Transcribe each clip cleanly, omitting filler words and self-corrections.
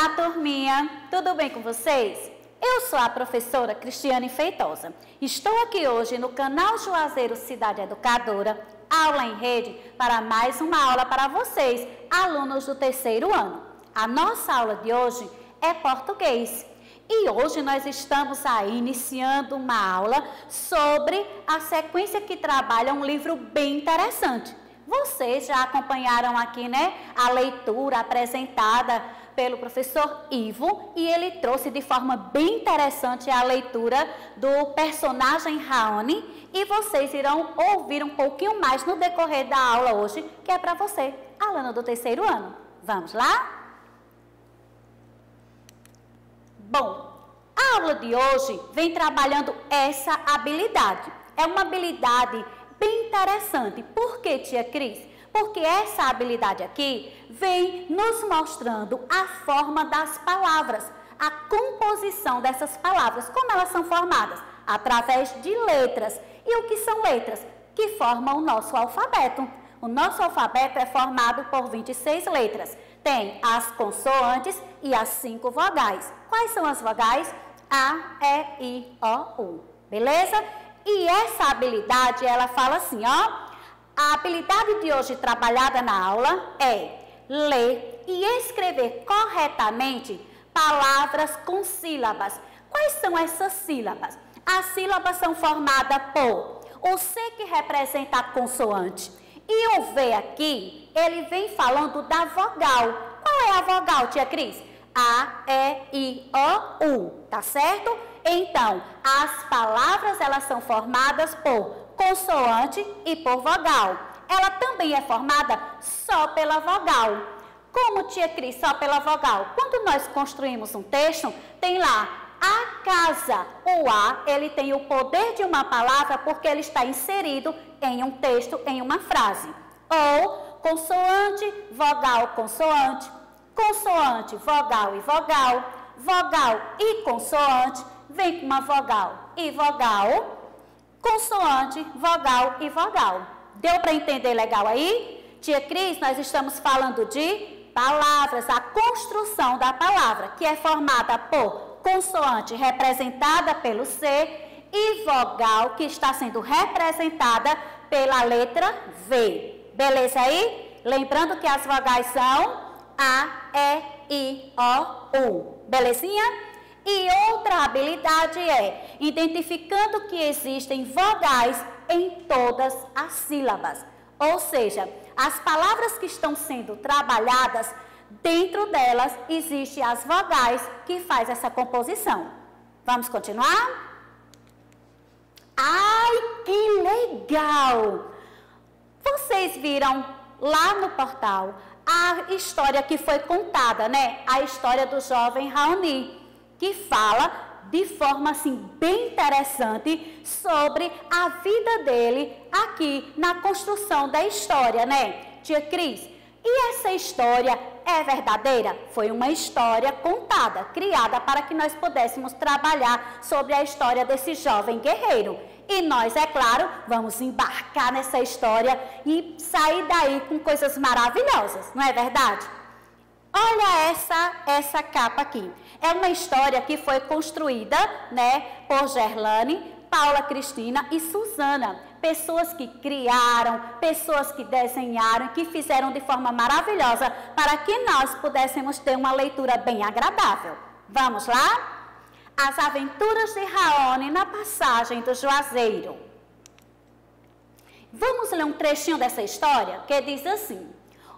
Olá, turminha! Tudo bem com vocês? Eu sou a professora Cristiane Feitosa. Estou aqui hoje no canal Juazeiro Cidade Educadora, aula em rede, para mais uma aula para vocês, alunos do terceiro ano. A nossa aula de hoje é português. E hoje nós estamos aí iniciando uma aula sobre a sequência que trabalha um livro bem interessante. Vocês já acompanharam aqui, né, a leitura apresentada pelo professor Ivo, e ele trouxe de forma bem interessante a leitura do personagem Raoni, e vocês irão ouvir um pouquinho mais no decorrer da aula hoje, que é para você, aluno do terceiro ano. Vamos lá? Bom, a aula de hoje vem trabalhando essa habilidade. É uma habilidade bem interessante. Por que, tia Cris? Porque essa habilidade aqui vem nos mostrando a forma das palavras, a composição dessas palavras, como elas são formadas, através de letras. E o que são letras? Que formam o nosso alfabeto. O nosso alfabeto é formado por 26 letras. Tem as consoantes e as 5 vogais. Quais são as vogais? A, E, I, O, U. Beleza? E essa habilidade, ela fala assim, ó. A habilidade de hoje trabalhada na aula é ler e escrever corretamente palavras com sílabas. Quais são essas sílabas? As sílabas são formadas por o C, que representa a consoante, e o V aqui, ele vem falando da vogal. Qual é a vogal, tia Cris? A, E, I, O, U, tá certo? Então, as palavras, elas são formadas por consoante e por vogal. Ela também é formada só pela vogal. Como, tia Cris, só pela vogal? Quando nós construímos um texto, tem lá a casa. O A, ele tem o poder de uma palavra porque ele está inserido em um texto, em uma frase. Ou consoante, vogal, consoante, consoante, vogal e vogal, vogal e consoante, vem com uma vogal e vogal, consoante, vogal e vogal. Deu para entender legal aí? Tia Cris, nós estamos falando de palavras, a construção da palavra, que é formada por consoante representada pelo C e vogal que está sendo representada pela letra V. Beleza aí? Lembrando que as vogais são A, E, I, O, U. Belezinha? E outra habilidade é identificando que existem vogais em todas as sílabas. Ou seja, as palavras que estão sendo trabalhadas, dentro delas existem as vogais que faz essa composição. Vamos continuar? Ai, que legal! Vocês viram lá no portal a história que foi contada, né? A história do jovem Raoni, que fala de forma assim bem interessante sobre a vida dele aqui na construção da história, né, tia Cris? E essa história é verdadeira? Foi uma história contada, criada para que nós pudéssemos trabalhar sobre a história desse jovem guerreiro. E nós, é claro, vamos embarcar nessa história e sair daí com coisas maravilhosas, não é verdade? Olha essa capa aqui. É uma história que foi construída, né, por Gerlane, Paula Cristina e Suzana. Pessoas que criaram, pessoas que desenharam, que fizeram de forma maravilhosa para que nós pudéssemos ter uma leitura bem agradável. Vamos lá? As aventuras de Raoni na passagem do Juazeiro. Vamos ler um trechinho dessa história que diz assim: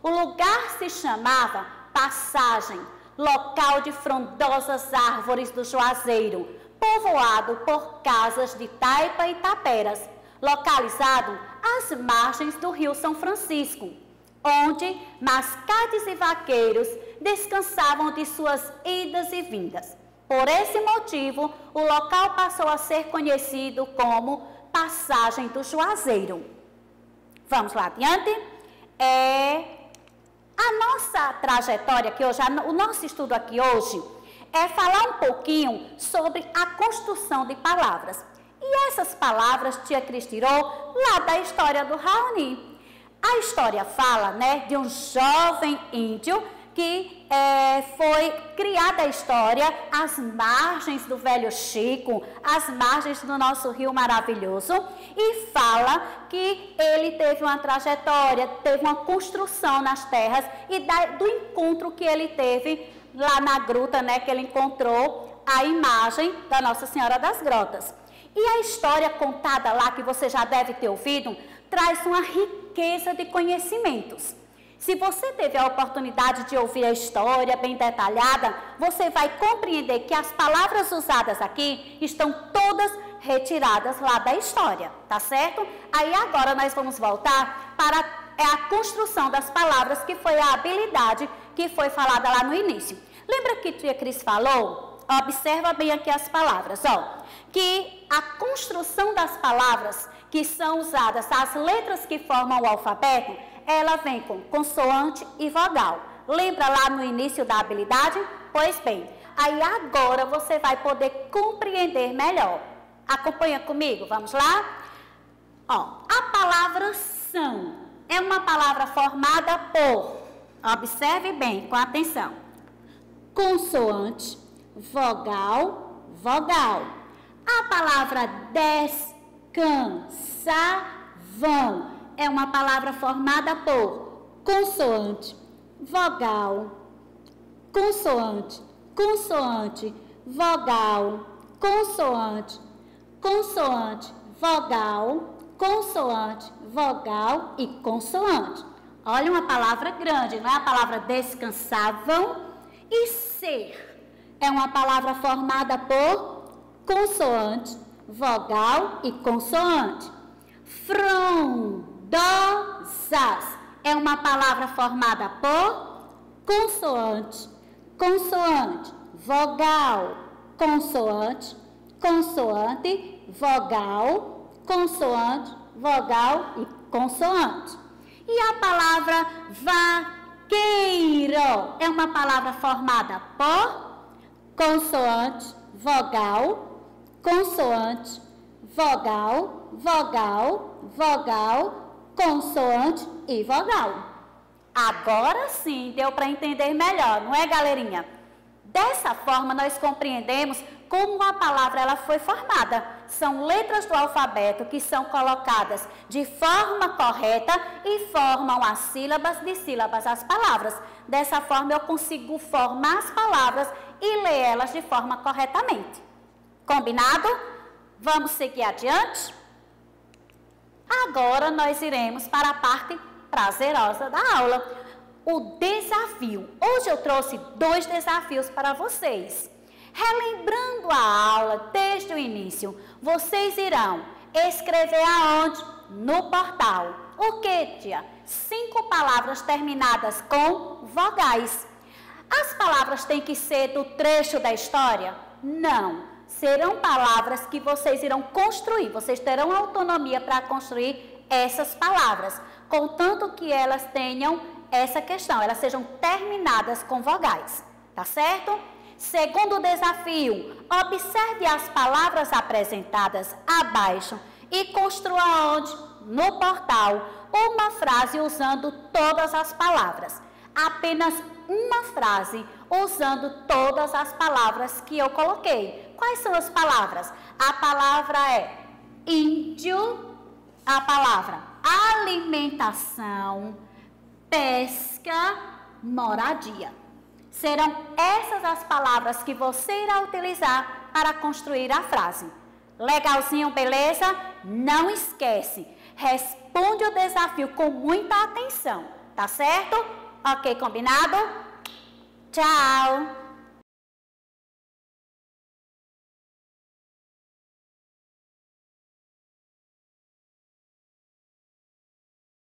o lugar se chamava Passagem, local de frondosas árvores do Juazeiro, povoado por casas de taipa e taperas, localizado às margens do Rio São Francisco, onde mascates e vaqueiros descansavam de suas idas e vindas. Por esse motivo, o local passou a ser conhecido como Passagem do Juazeiro. Vamos lá adiante? A nossa trajetória aqui hoje, o nosso estudo aqui hoje, é falar um pouquinho sobre a construção de palavras. E essas palavras, tia Cris tirou lá da história do Raoni. A história fala, né, de um jovem índio que foi criada a história às margens do Velho Chico, às margens do nosso rio maravilhoso, e fala que ele teve uma trajetória, teve uma construção nas terras, e do encontro que ele teve lá na gruta, né, que ele encontrou a imagem da Nossa Senhora das Grotas. E a história contada lá, que você já deve ter ouvido, traz uma riqueza de conhecimentos. Se você teve a oportunidade de ouvir a história bem detalhada, você vai compreender que as palavras usadas aqui estão todas retiradas lá da história, tá certo? Aí agora nós vamos voltar para a construção das palavras, que foi a habilidade que foi falada lá no início. Lembra que tia Cris falou? Observa bem aqui as palavras, ó. Que a construção das palavras que são usadas, as letras que formam o alfabeto, ela vem com consoante e vogal. Lembra lá no início da habilidade? Pois bem, aí agora você vai poder compreender melhor. Acompanha comigo, vamos lá? Ó, a palavra são é uma palavra formada por, observe bem, com atenção, consoante, vogal, vogal. A palavra descansavam é uma palavra formada por consoante, vogal, consoante, consoante, vogal, consoante, consoante, vogal, consoante, vogal e consoante. Olha, uma palavra grande, não é a palavra descansavam. E ser é uma palavra formada por consoante, vogal e consoante. Frondosas é uma palavra formada por consoante, consoante, vogal, consoante, consoante, vogal, consoante, vogal e consoante. E a palavra vaqueiro é uma palavra formada por consoante, vogal, consoante, vogal, vogal, vogal, consoante e vogal. Agora sim deu para entender melhor, não é, galerinha? Dessa forma nós compreendemos como a palavra ela foi formada. São letras do alfabeto que são colocadas de forma correta e formam as sílabas de sílabas as palavras. Dessa forma eu consigo formar as palavras e ler elas de forma corretamente. Combinado? Vamos seguir adiante? Agora nós iremos para a parte prazerosa da aula, o desafio. Hoje eu trouxe 2 desafios para vocês. Relembrando a aula desde o início, vocês irão escrever aonde? No portal. O que, tia? 5 palavras terminadas com vogais. As palavras têm que ser do trecho da história? Não. Serão palavras que vocês irão construir. Vocês terão autonomia para construir essas palavras, contanto que elas tenham essa questão, elas sejam terminadas com vogais. Tá certo? Segundo desafio, observe as palavras apresentadas abaixo e construa onde? No portal, uma frase usando todas as palavras. Apenas uma frase usando todas as palavras que eu coloquei. Quais são as palavras? A palavra é índio, a palavra alimentação, pesca, moradia. Serão essas as palavras que você irá utilizar para construir a frase. Legalzinho, beleza? Não esquece, responde o desafio com muita atenção, tá certo? Ok, combinado? Tchau!